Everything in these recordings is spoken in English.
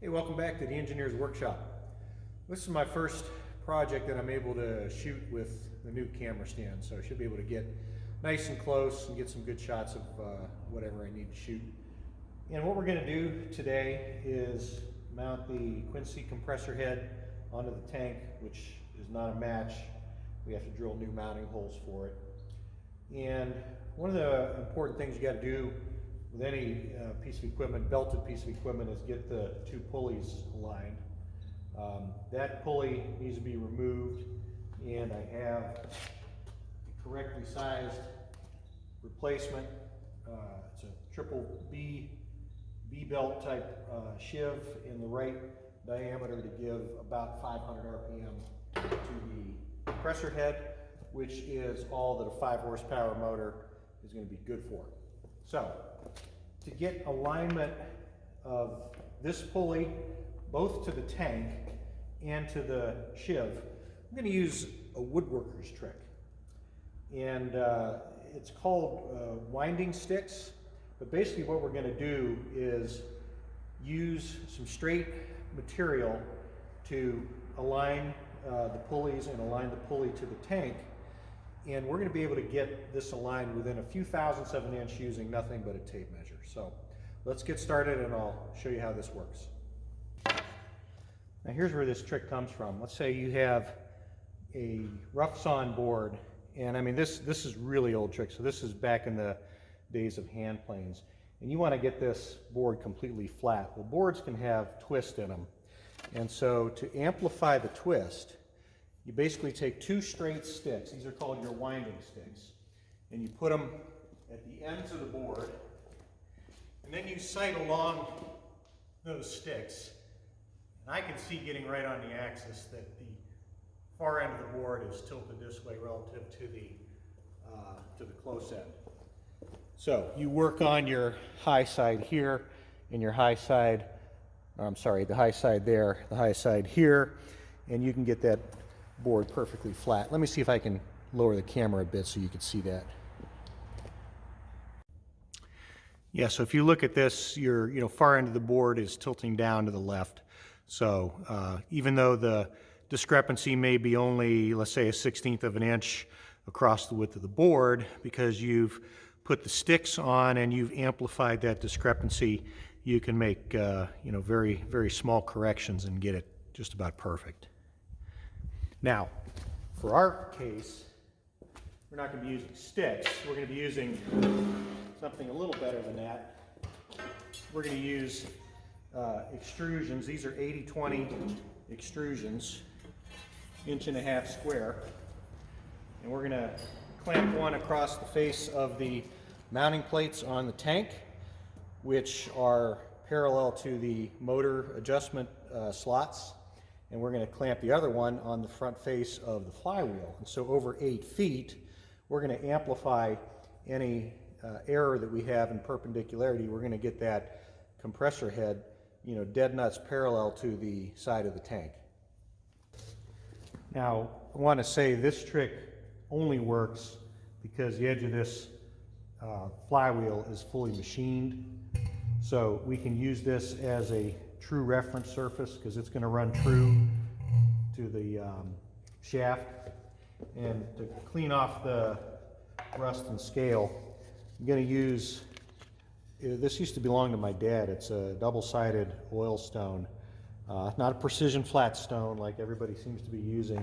Hey, welcome back to the Engineer's Workshop. This is my first project that I'm able to shoot with the new camera stand, so I should be able to get nice and close and get some good shots of whatever I need to shoot. And what we're going to do today is mount the Quincy compressor head onto the tank, which is not a match. We have to drill new mounting holes for it. And one of the important things you got to do with any piece of equipment, belted piece of equipment, is get the two pulleys aligned. That pulley needs to be removed, and I have a correctly sized replacement. It's a triple B-belt type shiv in the right diameter to give about 500 RPM to the compressor head, which is all that a 5 horsepower motor is going to be good for. So, to get alignment of this pulley both to the tank and to the shiv, I'm going to use a woodworker's trick. And it's called winding sticks. But basically what we're going to do is use some straight material to align the pulleys and align the pulley to the tank. And we're going to be able to get this aligned within a few thousandths of an inch using nothing but a tape measure. So let's get started and I'll show you how this works. Now here's where this trick comes from. Let's say you have a rough sawn board, and I mean this is really old trick. So this is back in the days of hand planes. And you want to get this board completely flat. Well, boards can have twist in them. And so to amplify the twist, you basically take two straight sticks. These are called your winding sticks. And you put them at the ends of the board. And then you sight along those sticks. And I can see getting right on the axis that the far end of the board is tilted this way relative to the close end. So you work on your high side here and your high side, the high side there, the high side here, and you can get that board perfectly flat. Let me see if I can lower the camera a bit so you can see that. Yeah, so if you look at this, your far end of the board is tilting down to the left. So even though the discrepancy may be only, let's say, 1/16 of an inch across the width of the board, because you've put the sticks on and you've amplified that discrepancy, you can make very, very small corrections and get it just about perfect. Now, for our case, we're not going to be using sticks. We're going to be using something a little better than that. We're going to use extrusions. These are 80/20 extrusions, 1.5 inch square. And we're going to clamp one across the face of the mounting plates on the tank, which are parallel to the motor adjustment slots. And we're going to clamp the other one on the front face of the flywheel. And so over 8 feet, we're going to amplify any error that we have in perpendicularity. We're going to get that compressor head, dead nuts parallel to the side of the tank. Now, I want to say this trick only works because the edge of this flywheel is fully machined. So we can use this as a true reference surface because it's going to run true to the shaft. And to clean off the rust and scale, I'm going to use, this used to belong to my dad. It's a double-sided oil stone. Not a precision flat stone like everybody seems to be using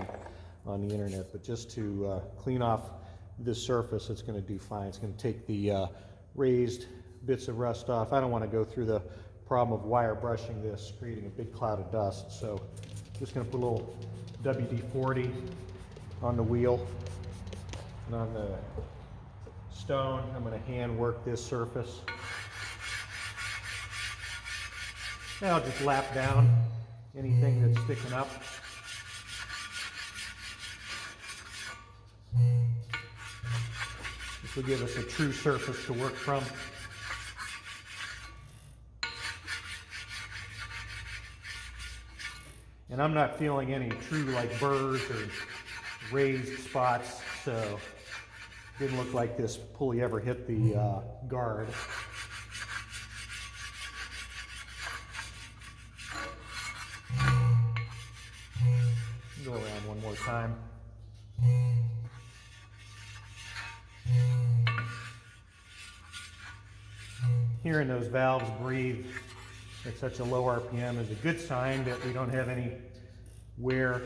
on the internet, but just to clean off this surface, it's going to do fine. It's going to take the raised bits of rust off. I don't want to go through the problem of wire brushing this, creating a big cloud of dust. So I'm just going to put a little WD-40 on the wheel, and on the stone I'm going to hand work this surface. And I'll just lap down anything that's sticking up. This will give us a true surface to work from. And I'm not feeling any true like burrs or raised spots, so it didn't look like this pulley ever hit the guard. time. Hearing those valves breathe at such a low RPM is a good sign that we don't have any wear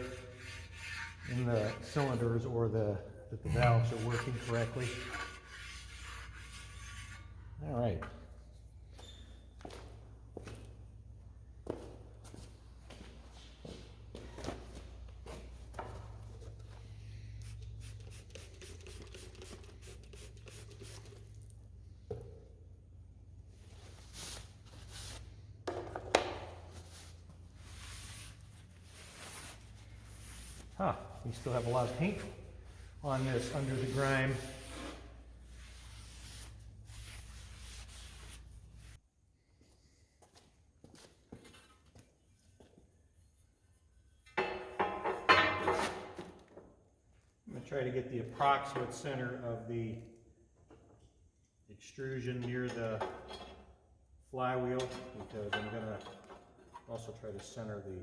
in the cylinders, or that the valves are working correctly. All right. We still have a lot of paint on this under the grime. I'm going to try to get the approximate center of the extrusion near the flywheel, because I'm going to also try to center the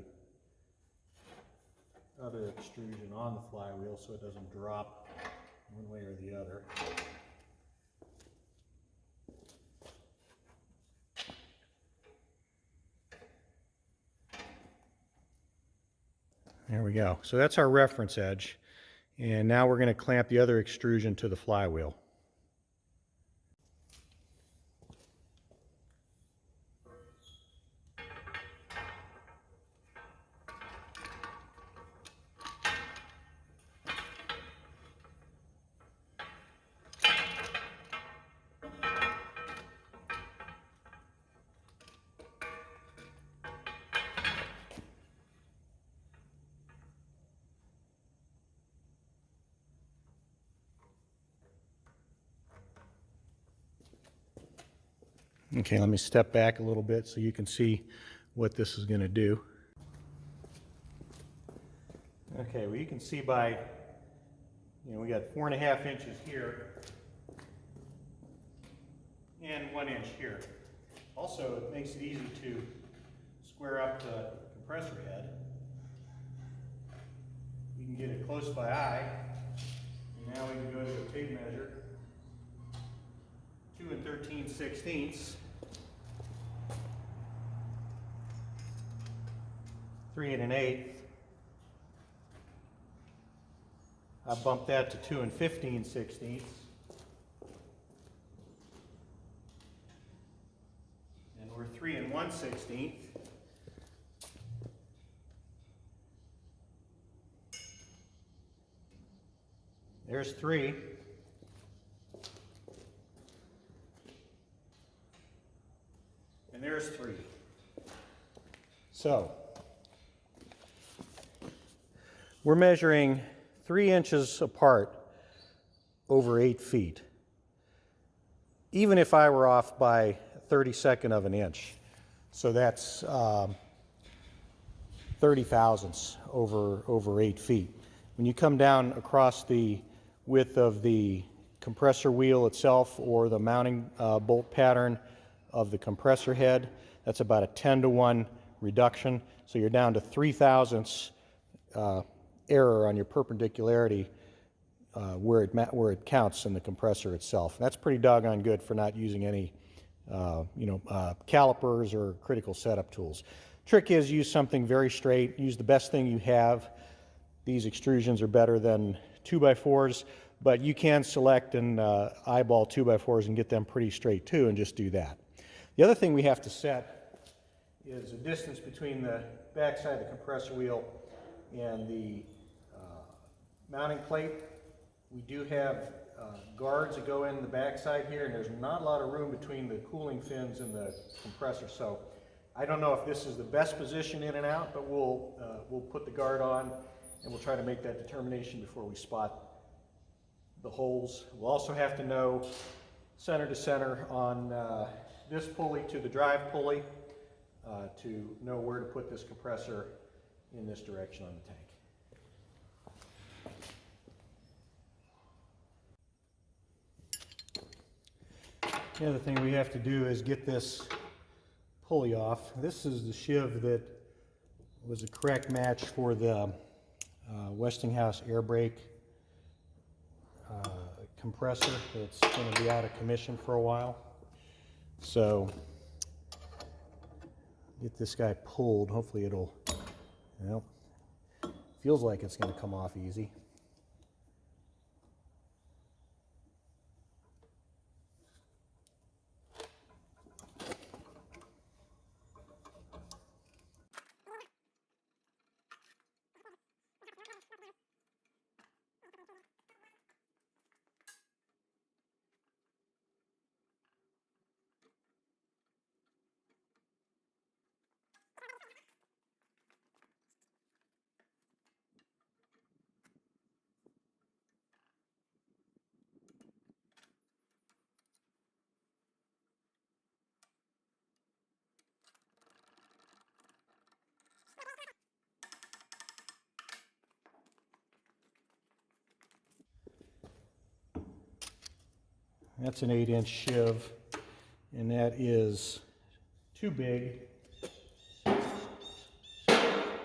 other extrusion on the flywheel so it doesn't drop one way or the other. There we go. So that's our reference edge. And now we're going to clamp the other extrusion to the flywheel. Okay, let me step back a little bit so you can see what this is going to do. Okay, well, you can see by, we got 4.5 inches here and 1 inch here. Also, it makes it easy to square up the compressor head. You can get it close by eye. And now we can go to a tape measure. 2 13/16, 3 1/8. I bumped that to 2 15/16. And we're 3 1/16. There's 3. And there's 3. So we're measuring 3 inches apart over 8 feet. Even if I were off by 1/32 of an inch, so that's 30 thousandths over 8 feet. When you come down across the width of the compressor wheel itself, or the mounting bolt pattern of the compressor head, that's about a 10-to-1 reduction. So you're down to 3 thousandths error on your perpendicularity where it counts in the compressor itself. And that's pretty doggone good for not using any calipers or critical setup tools. Trick is, use something very straight. Use the best thing you have. These extrusions are better than 2x4s, but you can select and eyeball 2x4s and get them pretty straight too, and just do that. The other thing we have to set is the distance between the backside of the compressor wheel and the mounting plate. We do have guards that go in the backside here, and there's not a lot of room between the cooling fins and the compressor. So I don't know if this is the best position in and out, but we'll put the guard on, and we'll try to make that determination before we spot the holes. We'll also have to know center to center on this pulley to the drive pulley to know where to put this compressor in this direction on the tank. The other thing we have to do is get this pulley off. This is the sheave that was a correct match for the Westinghouse air brake compressor that's going to be out of commission for a while. So get this guy pulled. Hopefully it'll, well, feels like it's going to come off easy. That's an 8-inch shiv, and that is too big.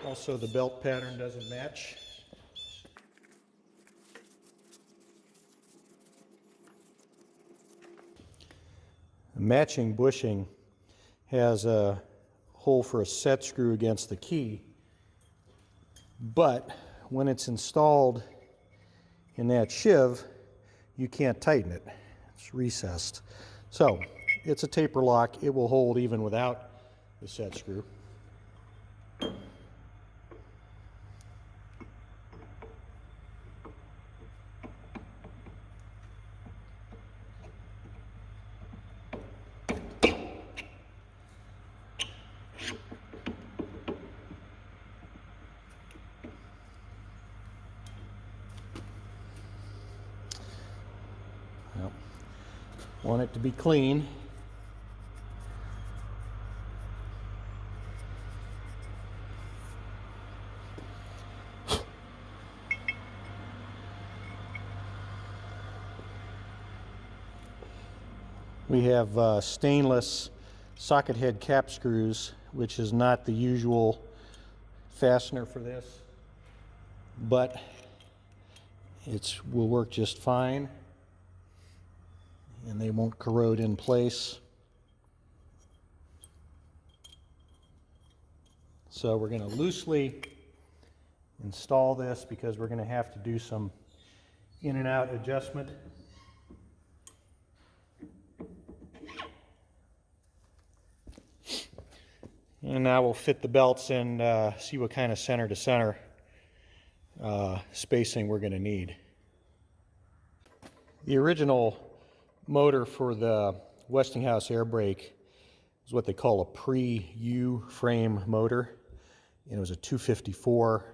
Also, the belt pattern doesn't match. Matching bushing has a hole for a set screw against the key, but when it's installed in that shiv, you can't tighten it. It's recessed. So it's a taper lock. It will hold even without the set screw. Well, want it to be clean. We have stainless socket head cap screws, which is not the usual fastener for this, but it will work just fine and they won't corrode in place. So we're going to loosely install this because we're going to have to do some in and out adjustment. And now we'll fit the belts and see what kind of center to center spacing we're going to need. The original motor for the Westinghouse air brake is what they call a pre-U frame motor. And it was a 254,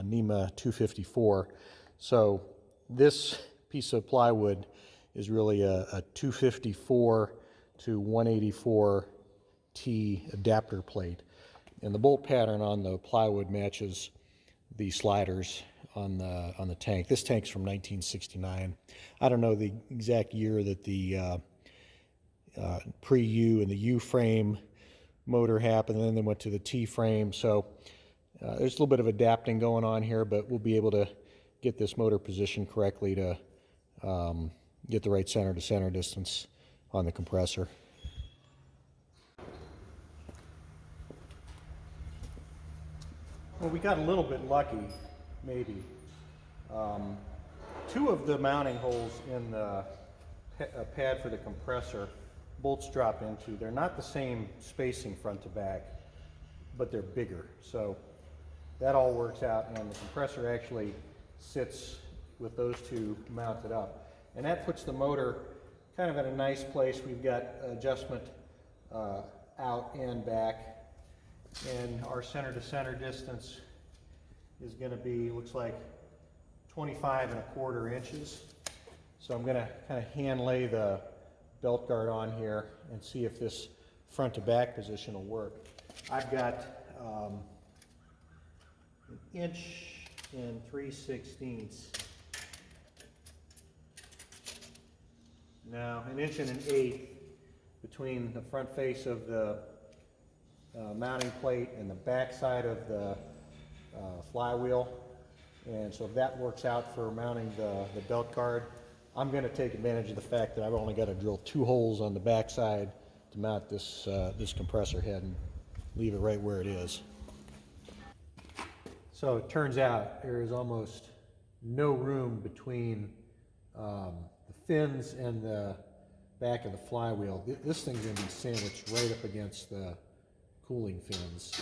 NEMA 254. So this piece of plywood is really a 254 to 184 T adapter plate, and the bolt pattern on the plywood matches the sliders on the tank. This tank's from 1969. I don't know the exact year that the pre-U and the U frame motor happened, and then they went to the T frame. So there's a little bit of adapting going on here, but we'll be able to get this motor positioned correctly to get the right center to center distance on the compressor. Well, we got a little bit lucky, maybe. Two of the mounting holes in the pad for the compressor, bolts drop into. They're not the same spacing front to back, but they're bigger. So that all works out, and the compressor actually sits with those two mounted up. And that puts the motor kind of in a nice place. We've got adjustment out and back. And our center to center distance is going to be, looks like 25¼ inches. So I'm going to kind of hand lay the belt guard on here and see if this front to back position will work. I've got an 1 3/16. Now 1 1/8 between the front face of the mounting plate and the back side of the flywheel, And so if that works out for mounting the belt guard, I'm going to take advantage of the fact that I've only got to drill 2 holes on the backside to mount this, this compressor head and leave it right where it is. So it turns out there is almost no room between the fins and the back of the flywheel. This thing's going to be sandwiched right up against the cooling fins.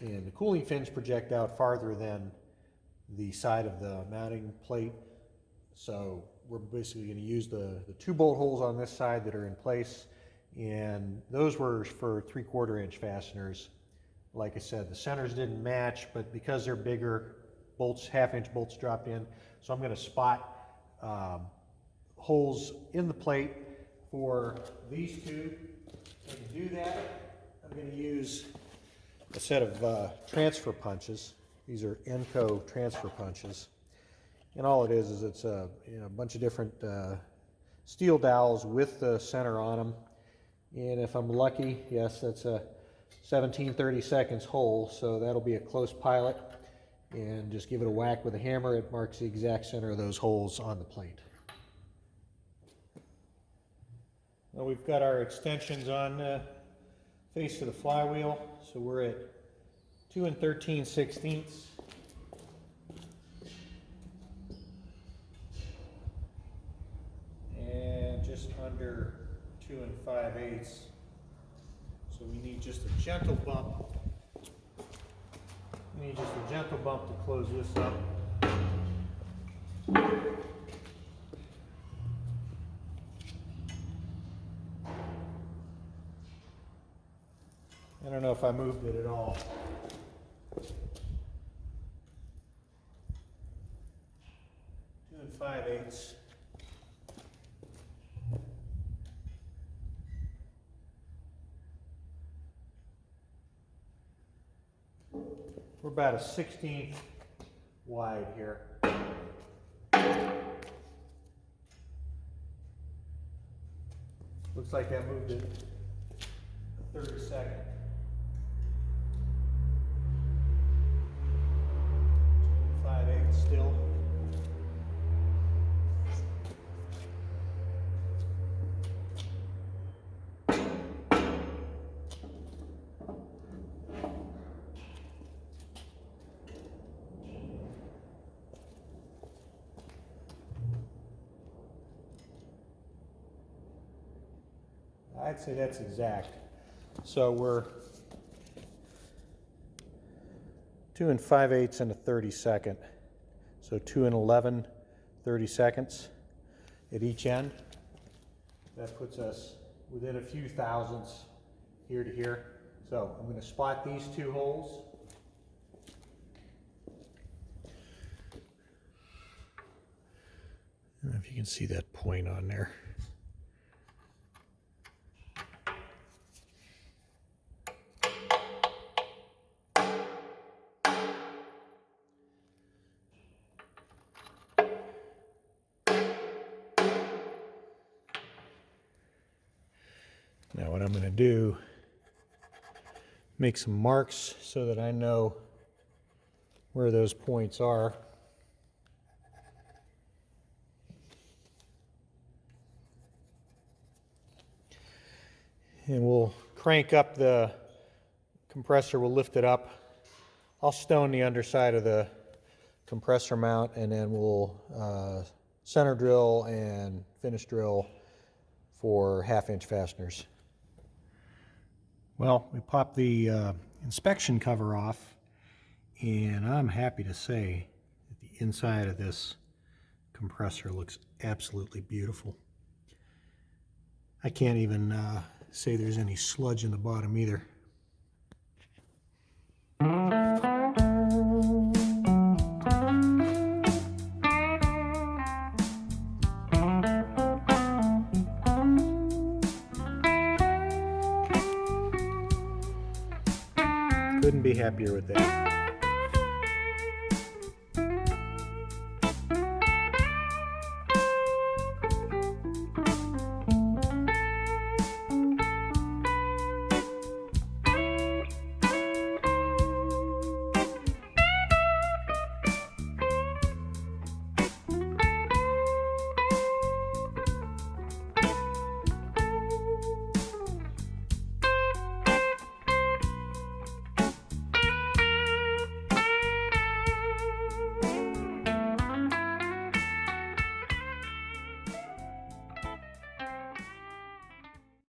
And the cooling fins project out farther than the side of the mounting plate. So we're basically going to use the 2 bolt holes on this side that are in place, and those were for 3/4 inch fasteners. Like I said, the centers didn't match, but because they're bigger, bolts, 1/2 inch bolts dropped in. So I'm going to spot holes in the plate for these 2. And to do that, I'm going to use a set of transfer punches. These are Enco transfer punches. And all it is it's a bunch of different steel dowels with the center on them. And if I'm lucky, yes, that's a 17/32 hole, so that'll be a close pilot. And just give it a whack with a hammer, it marks the exact center of those holes on the plate. Well, we've got our extensions on the face of the flywheel, so we're at 2 13/16. And just under 2 5/8. So we need just a gentle bump. We need just a gentle bump to close this up. I don't know if I moved it at all. 2 5/8. We're about a 1/16 wide here. Looks like I moved it a 32nd. 2 5/8 still. I'd say that's exact. So we're 2 5/8 and a 32nd. So 2 11/32 at each end. That puts us within a few thousandths here to here. So I'm going to spot these 2 holes. I don't know if you can see that point on there. Now what I'm going to do, make some marks so that I know where those points are. And we'll crank up the compressor, we'll lift it up. I'll stone the underside of the compressor mount, and then we'll center drill and finish drill for 1/2 inch fasteners. Well, we popped the inspection cover off, and I'm happy to say that the inside of this compressor looks absolutely beautiful. I can't even say there's any sludge in the bottom either. Couldn't be happier with that.